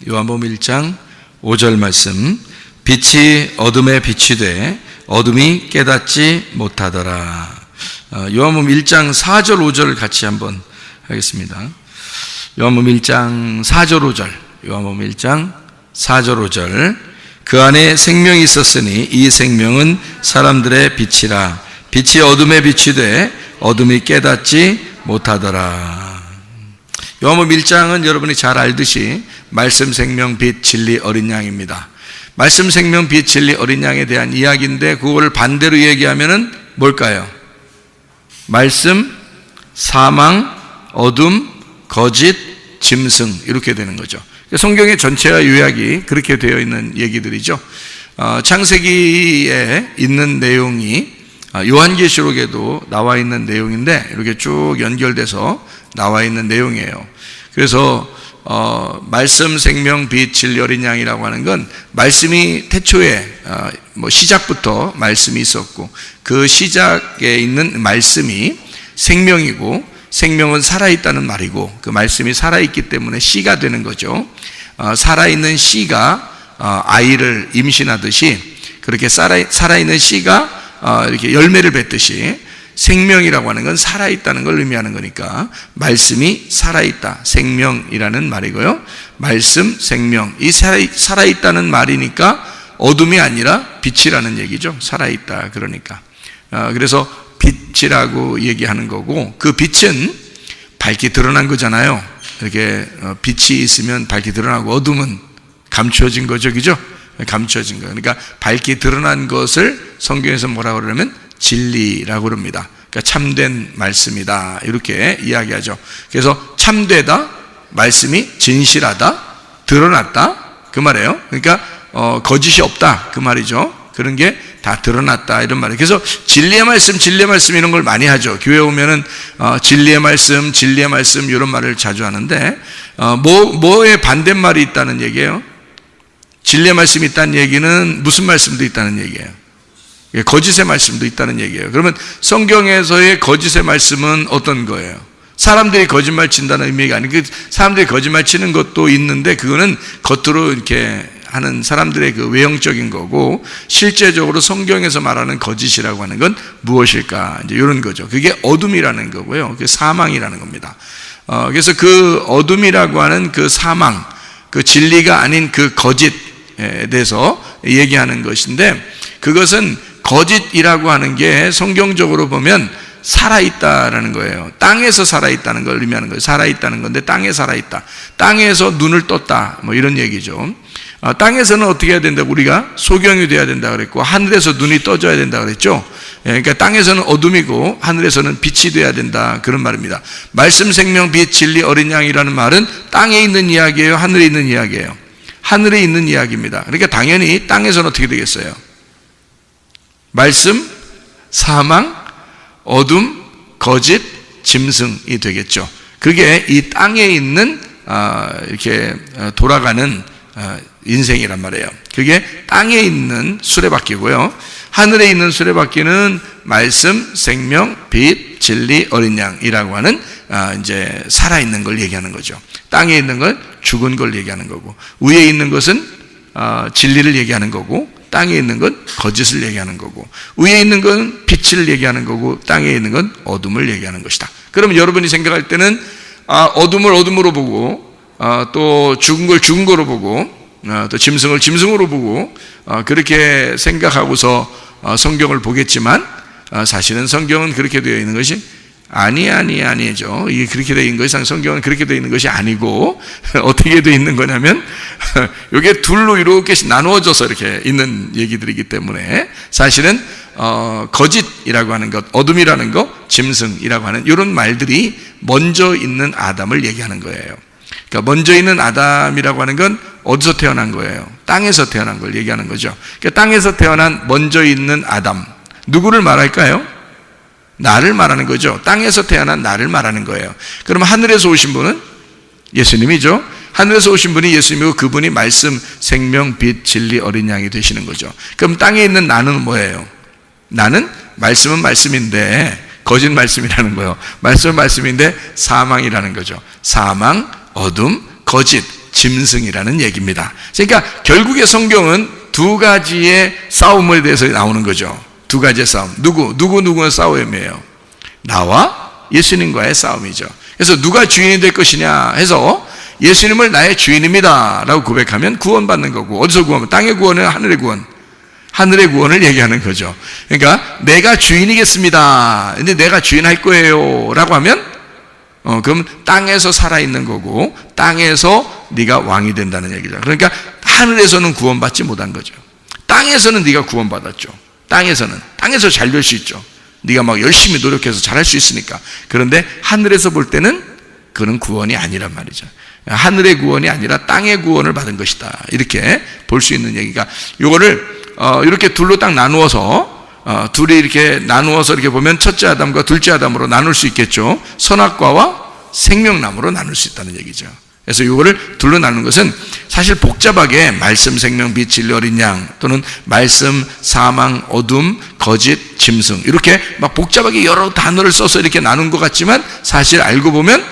요한복음 1장 5절 말씀. 빛이 어둠에 빛이 돼 어둠이 깨닫지 못하더라. 요한복음 1장 4절 5절을 같이 한번 하겠습니다. 요한복음 1장 4절 5절. 요한복음 1장 4절 5절. 그 안에 생명이 있었으니 이 생명은 사람들의 빛이라. 빛이 어둠에 빛이 돼 어둠이 깨닫지 못하더라. 요한복음 1장은 여러분이 잘 알듯이 말씀, 생명, 빛, 진리, 어린 양입니다. 말씀, 생명, 빛, 진리, 어린 양에 대한 이야기인데 그걸 반대로 얘기하면은 뭘까요? 말씀, 사망, 어둠, 거짓, 짐승, 이렇게 되는 거죠. 성경의 전체와 요약이 그렇게 되어 있는 얘기들이죠. 창세기에 있는 내용이 요한계시록에도 나와 있는 내용인데 이렇게 쭉 연결돼서 나와 있는 내용이에요. 그래서 말씀, 생명, 빛, 진리, 어린 양이라고 하는 건 말씀이 태초에 시작부터 말씀이 있었고 그 시작에 있는 말씀이 생명이고 생명은 살아있다는 말이고 그 말씀이 살아있기 때문에 씨가 되는 거죠. 살아있는 씨가 아이를 임신하듯이 그렇게 살아있는 씨가 이렇게 열매를 뱉듯이 생명이라고 하는 건 살아있다는 걸 의미하는 거니까 말씀이 살아있다, 생명이라는 말이고요. 말씀, 생명, 이 살아있다는 말이니까 어둠이 아니라 빛이라는 얘기죠. 살아있다 그러니까. 그래서 빛이라고 얘기하는 거고 그 빛은 밝게 드러난 거잖아요. 이렇게 빛이 있으면 밝게 드러나고 어둠은 감춰진 거죠, 그죠? 감춰진 거. 그러니까 밝게 드러난 것을 성경에서 뭐라고 그러냐면 진리라고 그럽니다. 그러니까 참된 말씀이다 이렇게 이야기하죠. 그래서 참되다, 말씀이 진실하다, 드러났다 그 말이에요. 그러니까 거짓이 없다 그 말이죠. 그런 게 다 드러났다 이런 말이에요. 그래서 진리의 말씀, 진리의 말씀 이런 걸 많이 하죠. 교회 오면은 진리의 말씀, 진리의 말씀 이런 말을 자주 하는데 뭐에 반대말이 있다는 얘기예요? 진리의 말씀이 있다는 얘기는 무슨 말씀도 있다는 얘기예요? 거짓의 말씀도 있다는 얘기예요. 그러면 성경에서의 거짓의 말씀은 어떤 거예요? 사람들이 거짓말 친다는 의미가 아니고 사람들이 거짓말 치는 것도 있는데 그거는 겉으로 이렇게 하는 사람들의 그 외형적인 거고 실제적으로 성경에서 말하는 거짓이라고 하는 건 무엇일까? 이제 이런 거죠. 그게 어둠이라는 거고요. 그게 사망이라는 겁니다. 그래서 그 어둠이라고 하는 그 사망, 그 진리가 아닌 그 거짓에 대해서 얘기하는 것인데 그것은 거짓이라고 하는 게 성경적으로 보면 살아있다라는 거예요. 땅에서 살아있다는 걸 의미하는 거예요. 살아있다는 건데 땅에 살아있다. 땅에서 눈을 떴다. 뭐 이런 얘기죠. 땅에서는 어떻게 해야 된다고 우리가 소경이 돼야 된다 그랬고 하늘에서 눈이 떠져야 된다 그랬죠. 그러니까 땅에서는 어둠이고 하늘에서는 빛이 돼야 된다 그런 말입니다. 말씀, 생명, 빛, 진리, 어린 양이라는 말은 땅에 있는 이야기예요? 하늘에 있는 이야기예요? 하늘에 있는 이야기입니다. 그러니까 당연히 땅에서는 어떻게 되겠어요? 말씀, 사망, 어둠, 거짓, 짐승이 되겠죠. 그게 이 땅에 있는 이렇게 돌아가는 인생이란 말이에요. 그게 땅에 있는 수레바퀴고요. 하늘에 있는 수레바퀴는 말씀, 생명, 빛, 진리, 어린 양이라고 하는 이제 살아있는 걸 얘기하는 거죠. 땅에 있는 건 죽은 걸 얘기하는 거고 위에 있는 것은 진리를 얘기하는 거고 땅에 있는 건 거짓을 얘기하는 거고 위에 있는 건 빛을 얘기하는 거고 땅에 있는 건 어둠을 얘기하는 것이다. 그러면 여러분이 생각할 때는 어둠을 어둠으로 보고 또 죽은 걸 죽은 거로 보고 또 짐승을 짐승으로 보고 그렇게 생각하고서 성경을 보겠지만 사실은 성경은 그렇게 되어 있는 것이 아니죠. 이게 그렇게 되어 있는 것이 성경은 그렇게 되어 있는 것이 아니고 어떻게 되어 있는 거냐면 이게 둘로 이렇게 나누어져서 이렇게 있는 얘기들이기 때문에 사실은 거짓이라고 하는 것, 어둠이라는 것, 짐승이라고 하는 이런 말들이 먼저 있는 아담을 얘기하는 거예요. 그러니까 먼저 있는 아담이라고 하는 건 어디서 태어난 거예요? 땅에서 태어난 걸 얘기하는 거죠. 그러니까 땅에서 태어난 먼저 있는 아담, 누구를 말할까요? 나를 말하는 거죠. 땅에서 태어난 나를 말하는 거예요. 그럼 하늘에서 오신 분은 예수님이죠. 하늘에서 오신 분이 예수님이고 그분이 말씀, 생명, 빛, 진리, 어린 양이 되시는 거죠. 그럼 땅에 있는 나는 뭐예요? 나는 말씀은 말씀인데 거짓 말씀이라는 거예요. 말씀은 말씀인데 사망이라는 거죠. 사망, 어둠, 거짓, 짐승이라는 얘기입니다. 그러니까 결국에 성경은 두 가지의 싸움에 대해서 나오는 거죠. 두 가지의 싸움. 누구와 싸움이에요? 나와 예수님과의 싸움이죠. 그래서 누가 주인이 될 것이냐 해서 예수님을 나의 주인입니다 라고 고백하면 구원받는 거고, 어디서 구원? 땅의 구원은 하늘의 구원. 하늘의 구원을 얘기하는 거죠. 그러니까 내가 주인이겠습니다. 근데 내가 주인 할 거예요 라고 하면 그럼 땅에서 살아있는 거고 땅에서 네가 왕이 된다는 얘기죠. 그러니까 하늘에서는 구원받지 못한 거죠. 땅에서는 네가 구원받았죠. 땅에서 잘 될 수 있죠. 네가 막 열심히 노력해서 잘할 수 있으니까. 그런데 하늘에서 볼 때는 그런 구원이 아니란 말이죠. 하늘의 구원이 아니라 땅의 구원을 받은 것이다. 이렇게 볼 수 있는 얘기가, 요거를 이렇게 둘로 딱 나누어서 둘이 이렇게 나누어서 이렇게 보면 첫째 아담과 둘째 아담으로 나눌 수 있겠죠. 선악과와 생명나무로 나눌 수 있다는 얘기죠. 그래서 이거를 둘로 나누는 것은 사실 복잡하게 말씀, 생명, 빛, 진리, 어린 양, 또는 말씀, 사망, 어둠, 거짓, 짐승, 이렇게 막 복잡하게 여러 단어를 써서 이렇게 나눈 것 같지만 사실 알고 보면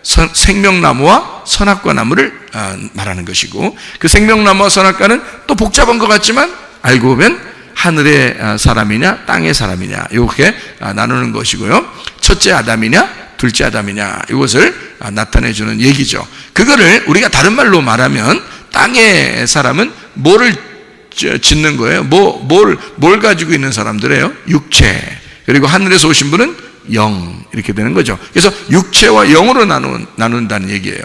생명나무와 선악과 나무를 말하는 것이고, 그 생명나무와 선악과는 또 복잡한 것 같지만 알고 보면 하늘의 사람이냐 땅의 사람이냐 이렇게 나누는 것이고요. 첫째 아담이냐 둘째 아담이냐 이것을 나타내 주는 얘기죠. 그거를 우리가 다른 말로 말하면 땅의 사람은 뭐를 짓는 거예요? 뭘 가지고 있는 사람들이에요? 육체. 그리고 하늘에서 오신 분은 영, 이렇게 되는 거죠. 그래서 육체와 영으로 나눈다는 얘기예요.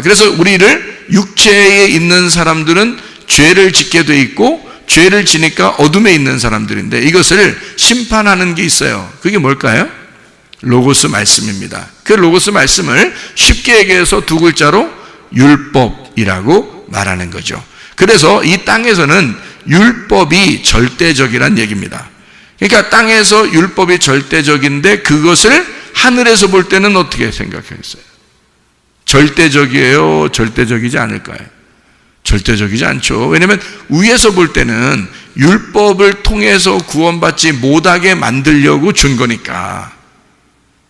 그래서 우리를 육체에 있는 사람들은 죄를 짓게 돼 있고, 죄를 지니까 어둠에 있는 사람들인데 이것을 심판하는 게 있어요. 그게 뭘까요? 로고스 말씀입니다. 그 로고스 말씀을 쉽게 얘기해서 두 글자로 율법이라고 말하는 거죠. 그래서 이 땅에서는 율법이 절대적이란 얘기입니다. 그러니까 땅에서 율법이 절대적인데 그것을 하늘에서 볼 때는 어떻게 생각하겠어요? 절대적이에요? 절대적이지 않을까요? 절대적이지 않죠. 왜냐하면 위에서 볼 때는 율법을 통해서 구원받지 못하게 만들려고 준 거니까.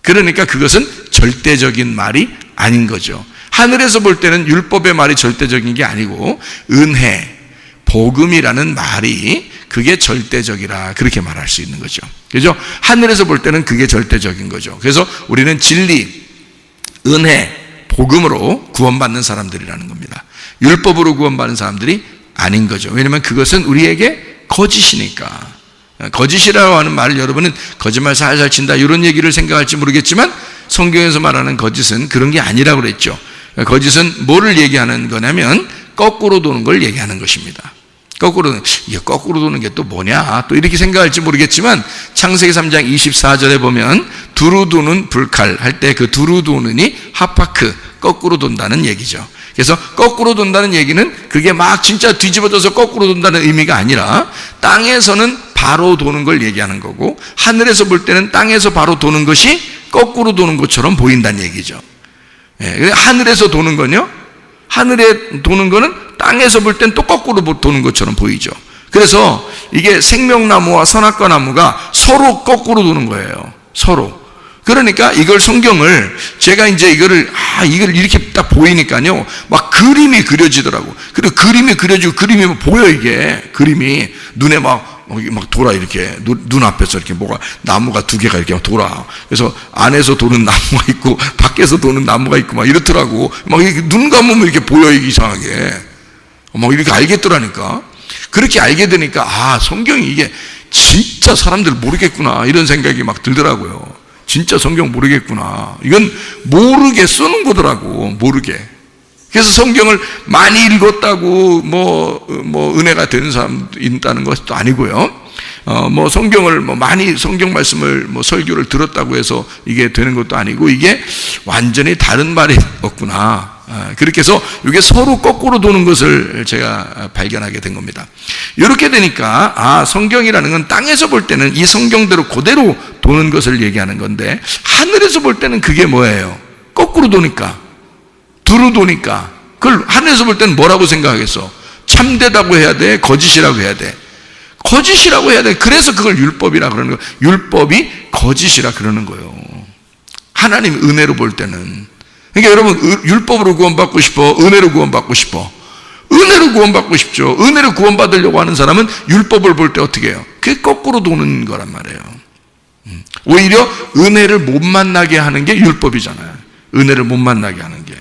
그러니까 그것은 절대적인 말이 아닌 거죠. 하늘에서 볼 때는 율법의 말이 절대적인 게 아니고 은혜, 복음이라는 말이 그게 절대적이라 그렇게 말할 수 있는 거죠. 그죠? 하늘에서 볼 때는 그게 절대적인 거죠. 그래서 우리는 진리, 은혜, 복음으로 구원받는 사람들이라는 겁니다. 율법으로 구원받는 사람들이 아닌 거죠. 왜냐하면 그것은 우리에게 거짓이니까. 거짓이라고 하는 말을 여러분은 거짓말 살살 친다 이런 얘기를 생각할지 모르겠지만 성경에서 말하는 거짓은 그런 게 아니라고 그랬죠. 거짓은 뭐를 얘기하는 거냐면 거꾸로 도는 걸 얘기하는 것입니다. 거꾸로 도는 게 또 뭐냐 또 이렇게 생각할지 모르겠지만 창세기 3장 24절에 보면 두루 도는 불칼 할 때 그 두루 도는이 하파크, 거꾸로 돈다는 얘기죠. 그래서 거꾸로 돈다는 얘기는 그게 막 진짜 뒤집어져서 거꾸로 돈다는 의미가 아니라 땅에서는 바로 도는 걸 얘기하는 거고, 하늘에서 볼 때는 땅에서 바로 도는 것이 거꾸로 도는 것처럼 보인다는 얘기죠. 하늘에서 도는 건요, 하늘에 도는 거는 땅에서 볼 땐 또 거꾸로 도는 것처럼 보이죠. 그래서 이게 생명나무와 선악과 나무가 서로 거꾸로 도는 거예요. 서로. 그러니까 이걸 성경을 제가 이제 이걸 이렇게 딱 보이니까요, 막 그림이 그려지더라고. 그리고 그림이 그려지고 그림이 보여. 이게 그림이 눈에 막 돌아. 이렇게 눈 앞에서 이렇게 나무가 두 개가 이렇게 돌아. 그래서 안에서 도는 나무가 있고 밖에서 도는 나무가 있고 막 이렇더라고. 막 이렇게 눈 감으면 이렇게 보여. 이게 이상하게 막 이렇게 알겠더라니까. 그렇게 알게 되니까 성경이 이게 진짜 사람들 모르겠구나 이런 생각이 막 들더라고요. 진짜 성경 모르겠구나. 이건 모르게 쓰는 거더라고. 모르게. 그래서 성경을 많이 읽었다고 은혜가 되는 사람 있다는 것도 아니고요. 성경을 많이 성경 말씀을 설교를 들었다고 해서 이게 되는 것도 아니고, 이게 완전히 다른 말이 없구나. 그렇게 해서 이게 서로 거꾸로 도는 것을 제가 발견하게 된 겁니다. 이렇게 되니까 성경이라는 건 땅에서 볼 때는 이 성경대로 그대로 도는 것을 얘기하는 건데, 하늘에서 볼 때는 그게 뭐예요? 거꾸로 도니까, 두루 도니까. 그걸 하늘에서 볼 때는 뭐라고 생각하겠어? 참되다고 해야 돼? 거짓이라고 해야 돼? 거짓이라고 해야 돼. 그래서 그걸 율법이라 그러는 거예요. 율법이 거짓이라 그러는 거예요. 하나님 은혜로 볼 때는. 그러니까 여러분, 율법으로 구원받고 싶어? 은혜로 구원받고 싶어? 은혜로 구원받고 싶죠. 은혜로 구원받으려고 하는 사람은 율법을 볼 때 어떻게 해요? 그게 거꾸로 도는 거란 말이에요. 오히려 은혜를 못 만나게 하는 게 율법이잖아요. 은혜를 못 만나게 하는 게.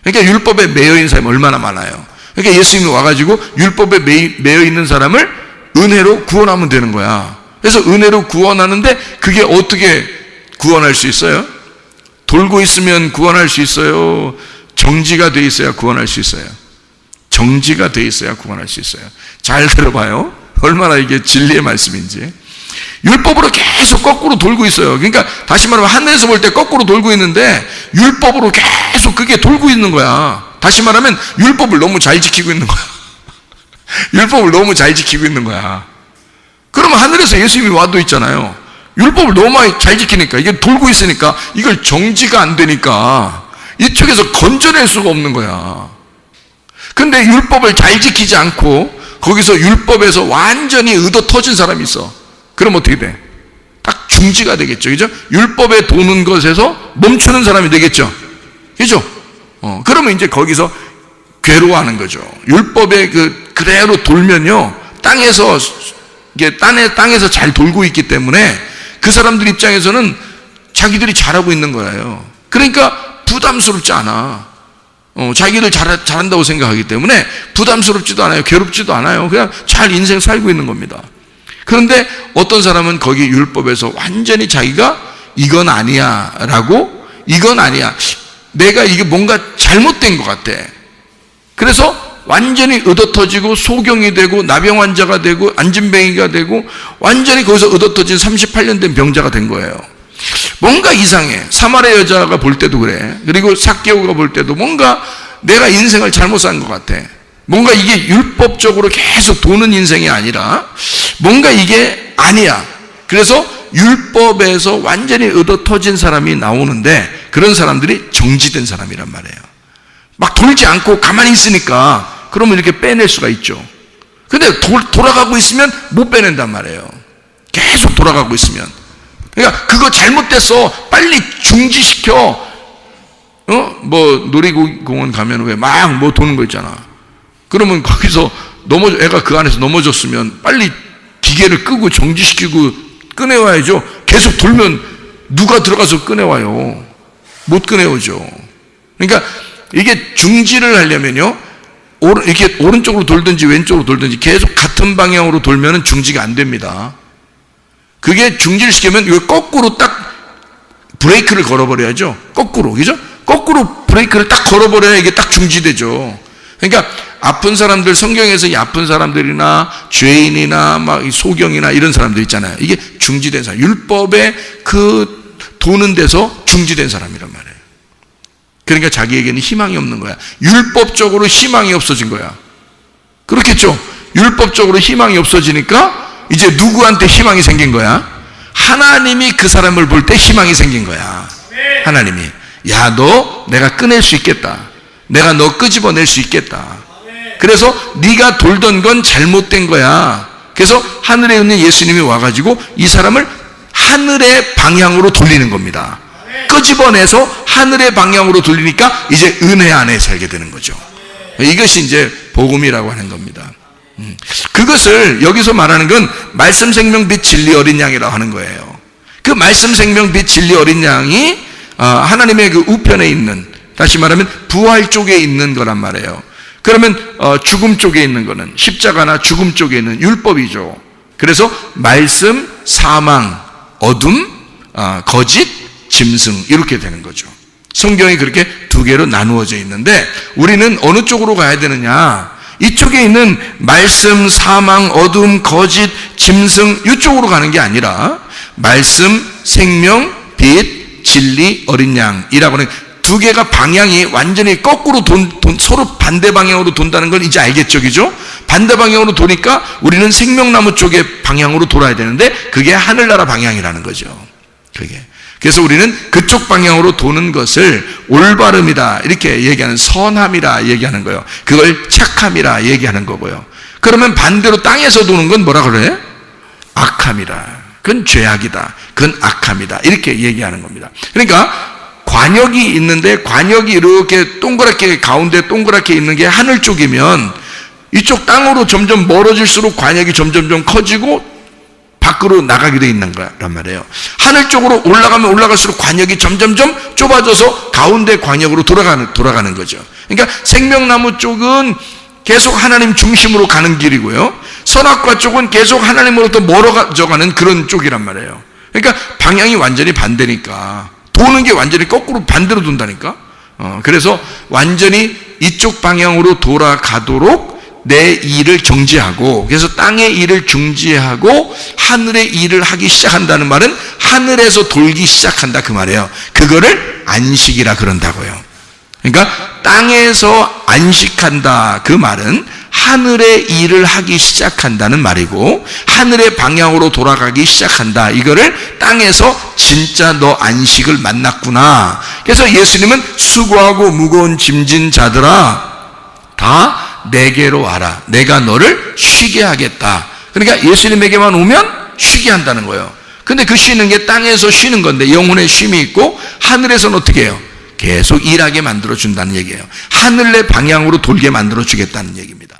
그러니까 율법에 매여 있는 사람이 얼마나 많아요. 그러니까 예수님이 와가지고 율법에 매여 있는 사람을 은혜로 구원하면 되는 거야. 그래서 은혜로 구원하는데 그게 어떻게 구원할 수 있어요? 돌고 있으면 구원할 수 있어요? 정지가 돼 있어야 구원할 수 있어요? 정지가 돼 있어야 구원할 수 있어요. 잘 들어봐요. 얼마나 이게 진리의 말씀인지. 율법으로 계속 거꾸로 돌고 있어요. 그러니까 다시 말하면 하늘에서 볼 때 거꾸로 돌고 있는데 율법으로 계속 그게 돌고 있는 거야. 다시 말하면 율법을 너무 잘 지키고 있는 거야. 율법을 너무 잘 지키고 있는 거야. 그러면 하늘에서 예수님이 와도 있잖아요. 율법을 너무 많이 잘 지키니까 이게 돌고 있으니까 이걸 정지가 안 되니까 이쪽에서 건져낼 수가 없는 거야. 근데 율법을 잘 지키지 않고 거기서 율법에서 완전히 의도 터진 사람이 있어. 그럼 어떻게 돼? 딱 중지가 되겠죠. 그죠? 율법에 도는 것에서 멈추는 사람이 되겠죠. 그죠? 그러면 이제 거기서 괴로워하는 거죠. 율법에 그대로 돌면요. 땅에서 잘 돌고 있기 때문에 그 사람들 입장에서는 자기들이 잘하고 있는 거예요. 그러니까 부담스럽지 않아. 자기들 잘한다고 생각하기 때문에 부담스럽지도 않아요. 괴롭지도 않아요. 그냥 잘 인생 살고 있는 겁니다. 그런데 어떤 사람은 거기 율법에서 완전히 자기가 이건 아니야 라고, 이건 아니야, 내가 이게 뭔가 잘못된 것 같아. 그래서 완전히 의도터지고 소경이 되고 나병 환자가 되고 안진뱅이가 되고 완전히 거기서 의도터진 38년 된 병자가 된 거예요. 뭔가 이상해. 사마리아 여자가 볼 때도 그래. 그리고 삭개오가 볼 때도 뭔가 내가 인생을 잘못 산 것 같아. 뭔가 이게 율법적으로 계속 도는 인생이 아니라 뭔가 이게 아니야. 그래서 율법에서 완전히 의도터진 사람이 나오는데 그런 사람들이 정지된 사람이란 말이에요. 막 돌지 않고 가만히 있으니까 그러면 이렇게 빼낼 수가 있죠. 근데 돌아가고 있으면 못 빼낸단 말이에요. 계속 돌아가고 있으면. 그러니까 그거 잘못됐어. 빨리 중지시켜. 뭐 놀이공원 가면 왜 막 뭐 도는 거 있잖아. 그러면 거기서 애가 그 안에서 넘어졌으면 빨리 기계를 끄고 정지시키고 꺼내와야죠. 계속 돌면 누가 들어가서 꺼내와요? 못 꺼내오죠. 그러니까 이게 중지를 하려면요, 이렇게 오른쪽으로 돌든지 왼쪽으로 돌든지 계속 같은 방향으로 돌면은 중지가 안 됩니다. 그게 중지를 시키면 이거 거꾸로 딱 브레이크를 걸어버려야죠. 거꾸로, 그죠? 거꾸로 브레이크를 딱 걸어버려야 이게 딱 중지되죠. 그러니까 아픈 사람들, 성경에서 이 아픈 사람들이나 죄인이나 막 소경이나 이런 사람들 있잖아요. 이게 중지된 사람, 율법에 그 도는 데서 중지된 사람이란 말이에요. 그러니까 자기에게는 희망이 없는 거야. 율법적으로 희망이 없어진 거야. 그렇겠죠? 율법적으로 희망이 없어지니까 이제 누구한테 희망이 생긴 거야? 하나님이 그 사람을 볼 때 희망이 생긴 거야. 하나님이, 야, 너 내가 꺼낼 수 있겠다. 내가 너 끄집어낼 수 있겠다. 그래서 네가 돌던 건 잘못된 거야. 그래서 하늘에 있는 예수님이 와가지고 이 사람을 하늘의 방향으로 돌리는 겁니다. 끄집어내서 하늘의 방향으로 돌리니까 이제 은혜 안에 살게 되는 거죠. 이것이 이제 복음이라고 하는 겁니다. 그것을 여기서 말하는 건 말씀 생명 빛 진리 어린 양이라고 하는 거예요. 그 말씀 생명 빛 진리 어린 양이 하나님의 그 우편에 있는, 다시 말하면 부활 쪽에 있는 거란 말이에요. 그러면 죽음 쪽에 있는 거는, 십자가나 죽음 쪽에 있는 율법이죠. 그래서 말씀, 사망, 어둠, 거짓, 짐승, 이렇게 되는 거죠. 성경이 그렇게 두 개로 나누어져 있는데 우리는 어느 쪽으로 가야 되느냐? 이쪽에 있는 말씀, 사망, 어둠, 거짓, 짐승, 이쪽으로 가는 게 아니라 말씀, 생명, 빛, 진리, 어린 양이라고 하는 두 개가 방향이 완전히 거꾸로 서로 반대 방향으로 돈다는 걸 이제 알겠죠, 그죠? 반대 방향으로 도니까 우리는 생명나무 쪽의 방향으로 돌아야 되는데 그게 하늘나라 방향이라는 거죠. 그게. 그래서 우리는 그쪽 방향으로 도는 것을 올바름이다 이렇게 얘기하는, 선함이라 얘기하는 거예요. 그걸 착함이라 얘기하는 거고요. 그러면 반대로 땅에서 도는 건 뭐라 그래? 악함이라. 그건 죄악이다. 그건 악함이다. 이렇게 얘기하는 겁니다. 그러니까 관역이 있는데 관역이 이렇게 동그랗게 가운데 동그랗게 있는 게 하늘 쪽이면 이쪽 땅으로 점점 멀어질수록 관역이 점점 커지고 밖으로 나가게 돼 있는 거란 말이에요. 하늘 쪽으로 올라가면 올라갈수록 관역이 점점점 좁아져서 가운데 관역으로 돌아가는 거죠. 그러니까 생명나무 쪽은 계속 하나님 중심으로 가는 길이고요. 선악과 쪽은 계속 하나님으로부터 멀어져가는 그런 쪽이란 말이에요. 그러니까 방향이 완전히 반대니까 도는 게 완전히 거꾸로 반대로 돈다니까. 그래서 완전히 이쪽 방향으로 돌아가도록 내 일을 정지하고, 그래서 땅의 일을 중지하고 하늘의 일을 하기 시작한다는 말은 하늘에서 돌기 시작한다 그 말이에요. 그거를 안식이라 그런다고요. 그러니까 땅에서 안식한다 그 말은 하늘의 일을 하기 시작한다는 말이고, 하늘의 방향으로 돌아가기 시작한다, 이거를 땅에서 진짜 너 안식을 만났구나. 그래서 예수님은 수고하고 무거운 짐진 자들아 다 내게로 와라, 내가 너를 쉬게 하겠다. 그러니까 예수님에게만 오면 쉬게 한다는 거예요. 근데 그 쉬는 게 땅에서 쉬는 건데 영혼의 쉼이 있고, 하늘에서는 어떻게 해요? 계속 일하게 만들어준다는 얘기예요. 하늘의 방향으로 돌게 만들어주겠다는 얘기입니다.